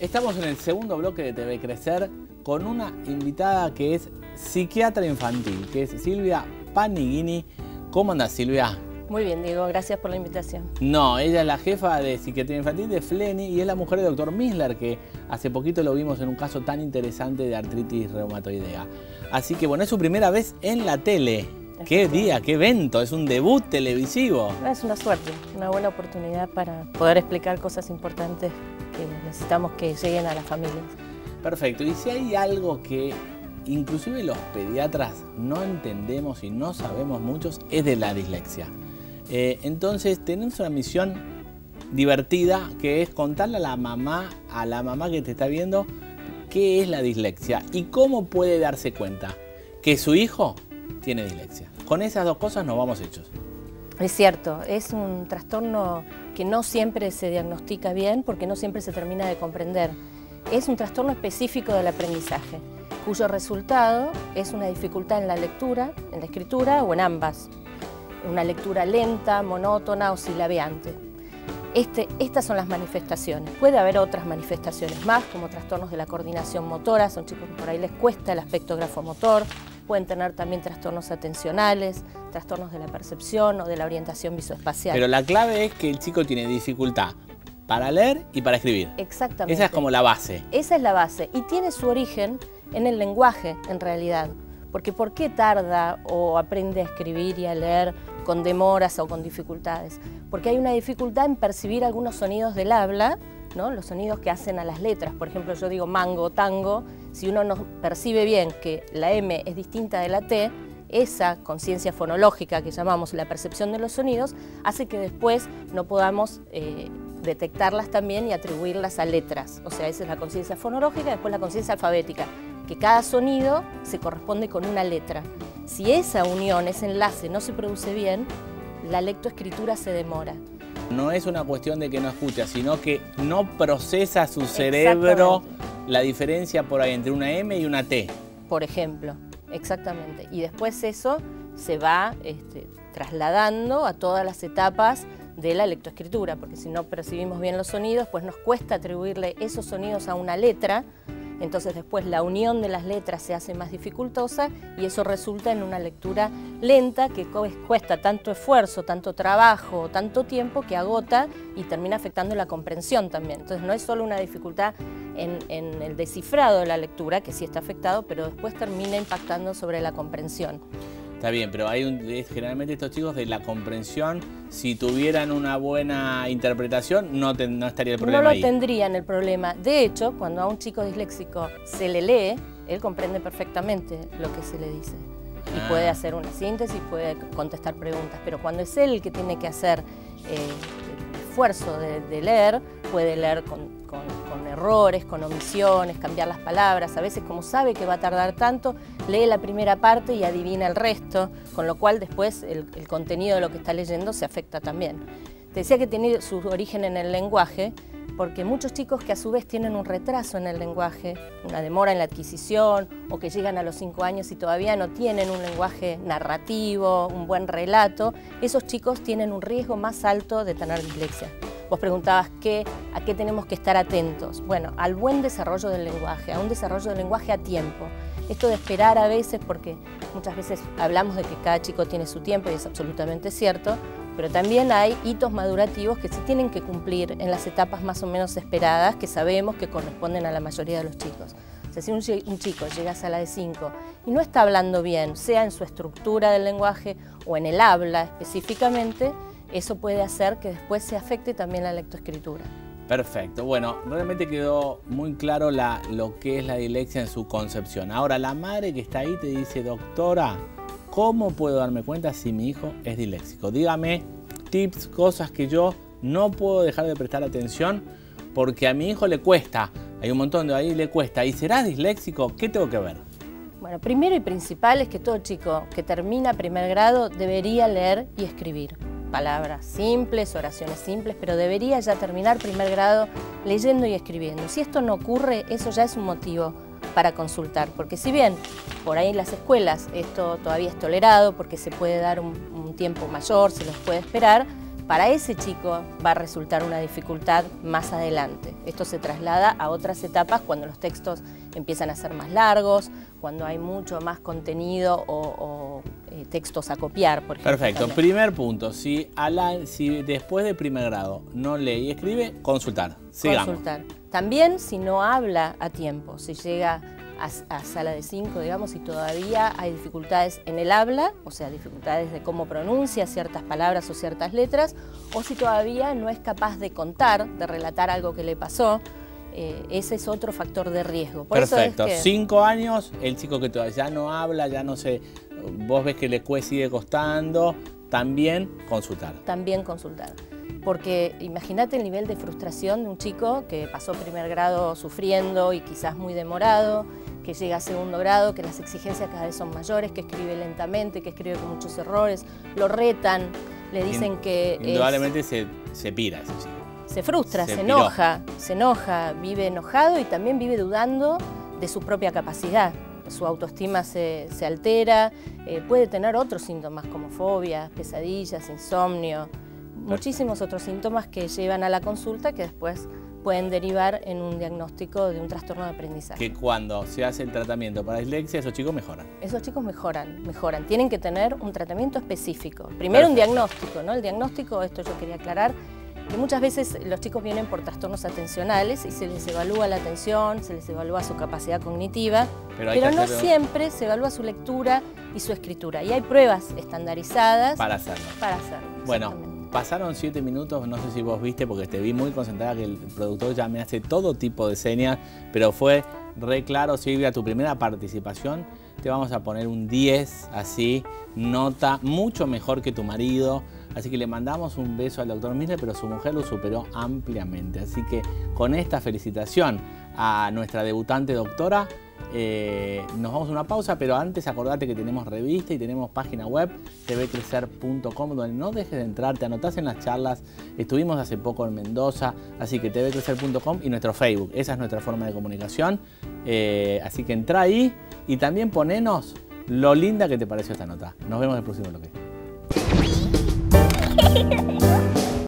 Estamos en el segundo bloque de TV Crecer con una invitada que es psiquiatra infantil, que es Silvia Panighini. ¿Cómo andás, Silvia? Muy bien, Diego, gracias por la invitación. No, ella es la jefa de psiquiatría infantil de FLENI y es la mujer del doctor Misler, que hace poquito lo vimos en un caso tan interesante de artritis reumatoidea. Así que bueno, es su primera vez en la tele. ¡Qué día, qué evento! Es un debut televisivo. Es una suerte, una buena oportunidad para poder explicar cosas importantes que necesitamos que lleguen a las familias. Perfecto. Y si hay algo que inclusive los pediatras no entendemos y no sabemos muchos, es de la dislexia. Entonces tenemos una misión divertida que es contarle a la mamá que te está viendo qué es la dislexia y cómo puede darse cuenta que su hijo tiene dislexia. Con esas dos cosas nos vamos hechos. Es cierto, es un trastorno que no siempre se diagnostica bien porque no siempre se termina de comprender. Es un trastorno específico del aprendizaje, cuyo resultado es una dificultad en la lectura, en la escritura o en ambas. Una lectura lenta, monótona o silabeante. Estas son las manifestaciones. Puede haber otras manifestaciones más, como trastornos de la coordinación motora, son chicos que por ahí les cuesta el aspecto grafomotor, pueden tener también trastornos atencionales, trastornos de la percepción o de la orientación visoespacial. Pero la clave es que el chico tiene dificultad para leer y para escribir. Exactamente. Esa es como la base. Esa es la base y tiene su origen en el lenguaje, en realidad. Porque ¿por qué tarda o aprende a escribir y a leer con demoras o con dificultades? Porque hay una dificultad en percibir algunos sonidos del habla, ¿no? Los sonidos que hacen a las letras. Por ejemplo, yo digo mango, tango. Si uno no percibe bien que la M es distinta de la T, esa conciencia fonológica que llamamos la percepción de los sonidos hace que después no podamos detectarlas también y atribuirlas a letras. O sea, esa es la conciencia fonológica y después la conciencia alfabética, que cada sonido se corresponde con una letra. Si esa unión, ese enlace no se produce bien, la lectoescritura se demora. No es una cuestión de que no escucha, sino que no procesa su cerebro la diferencia por ahí entre una M y una T. Por ejemplo, exactamente. Y después eso se va trasladando a todas las etapas de la lectoescritura, porque si no percibimos bien los sonidos, pues nos cuesta atribuirle esos sonidos a una letra. Entonces después la unión de las letras se hace más dificultosa y eso resulta en una lectura lenta que cuesta tanto esfuerzo, tanto trabajo, tanto tiempo que agota y termina afectando la comprensión también. Entonces no es solo una dificultad en el descifrado de la lectura, que sí está afectado, pero después termina impactando sobre la comprensión. Está bien, pero generalmente estos chicos de la comprensión, si tuvieran una buena interpretación, no estaría el problema ahí. No lo tendrían el problema. De hecho, cuando a un chico disléxico se le lee, él comprende perfectamente lo que se le dice. Y puede hacer una síntesis, puede contestar preguntas. Pero cuando es él el que tiene que hacer el esfuerzo de leer, puede leer con errores, con omisiones, cambiar las palabras. A veces, como sabe que va a tardar tanto, lee la primera parte y adivina el resto, con lo cual después el contenido de lo que está leyendo se afecta también. Te decía que tiene su origen en el lenguaje, porque muchos chicos que a su vez tienen un retraso en el lenguaje, una demora en la adquisición, o que llegan a los 5 años y todavía no tienen un lenguaje narrativo, un buen relato, esos chicos tienen un riesgo más alto de tener dislexia. Vos preguntabas a qué tenemos que estar atentos. Bueno, al buen desarrollo del lenguaje, a un desarrollo del lenguaje a tiempo. Esto de esperar a veces, porque muchas veces hablamos de que cada chico tiene su tiempo y es absolutamente cierto, pero también hay hitos madurativos que se tienen que cumplir en las etapas más o menos esperadas que sabemos que corresponden a la mayoría de los chicos. O sea, si un chico llega a sala de 5 y no está hablando bien, sea en su estructura del lenguaje o en el habla específicamente, eso puede hacer que después se afecte también la lectoescritura. Perfecto. Bueno, realmente quedó muy claro lo que es la dislexia en su concepción. Ahora, la madre que está ahí te dice, doctora, ¿cómo puedo darme cuenta si mi hijo es disléxico? Dígame tips, cosas que yo no puedo dejar de prestar atención porque a mi hijo le cuesta. Hay un montón de ahí le cuesta. ¿Y será disléxico? ¿Qué tengo que ver? Bueno, primero y principal es que todo chico que termina primer grado debería leer y escribir. Palabras simples, oraciones simples, pero debería ya terminar primer grado leyendo y escribiendo. Si esto no ocurre, eso ya es un motivo para consultar, porque si bien por ahí en las escuelas esto todavía es tolerado, porque se puede dar un tiempo mayor, se los puede esperar, para ese chico va a resultar una dificultad más adelante. Esto se traslada a otras etapas cuando los textos empiezan a ser más largos, cuando hay mucho más contenido o textos a copiar, por ejemplo. Perfecto. También. Primer punto, si después de primer grado no lee y escribe, consultar. Sigamos. Consultar. También si no habla a tiempo, si llega a sala de 5, digamos, y todavía hay dificultades en el habla, o sea, dificultades de cómo pronuncia ciertas palabras o ciertas letras, o si todavía no es capaz de contar, de relatar algo que le pasó, ese es otro factor de riesgo. Por Perfecto. Eso es que 5 años, el chico que todavía ya no habla, ya no sé, vos ves que le sigue costando, también consultar. También consultar. Porque imagínate el nivel de frustración de un chico que pasó primer grado sufriendo y quizás muy demorado, que llega a segundo grado, que las exigencias cada vez son mayores, que escribe lentamente, que escribe con muchos errores, lo retan, le dicen que indudablemente se pira ese chico. Se frustra, se enoja, vive enojado y también vive dudando de su propia capacidad. Su autoestima se altera, puede tener otros síntomas como fobias, pesadillas, insomnio, muchísimos otros síntomas que llevan a la consulta que después pueden derivar en un diagnóstico de un trastorno de aprendizaje. Que cuando se hace el tratamiento para dislexia, esos chicos mejoran. Esos chicos mejoran. Tienen que tener un tratamiento específico. Primero un diagnóstico, ¿no? El diagnóstico, esto yo quería aclarar, que muchas veces los chicos vienen por trastornos atencionales y se les evalúa la atención, se les evalúa su capacidad cognitiva, pero no siempre se evalúa su lectura y su escritura. Y hay pruebas estandarizadas para hacerlo. Bueno. Pasaron 7 minutos, no sé si vos viste, porque te vi muy concentrada que el productor ya me hace todo tipo de señas, pero fue re claro, Silvia, tu primera participación. Te vamos a poner un 10, así, nota mucho mejor que tu marido. Así que le mandamos un beso al doctor Miller, pero su mujer lo superó ampliamente. Así que con esta felicitación a nuestra debutante doctora, nos vamos a una pausa, pero antes acordate que tenemos revista y tenemos página web tvcrecer.com, donde no dejes de entrar, te anotás en las charlas. Estuvimos hace poco en Mendoza, así que tvcrecer.com y nuestro Facebook, esa es nuestra forma de comunicación. Así que entra ahí y también ponenos lo linda que te pareció esta nota. Nos vemos en el próximo bloque.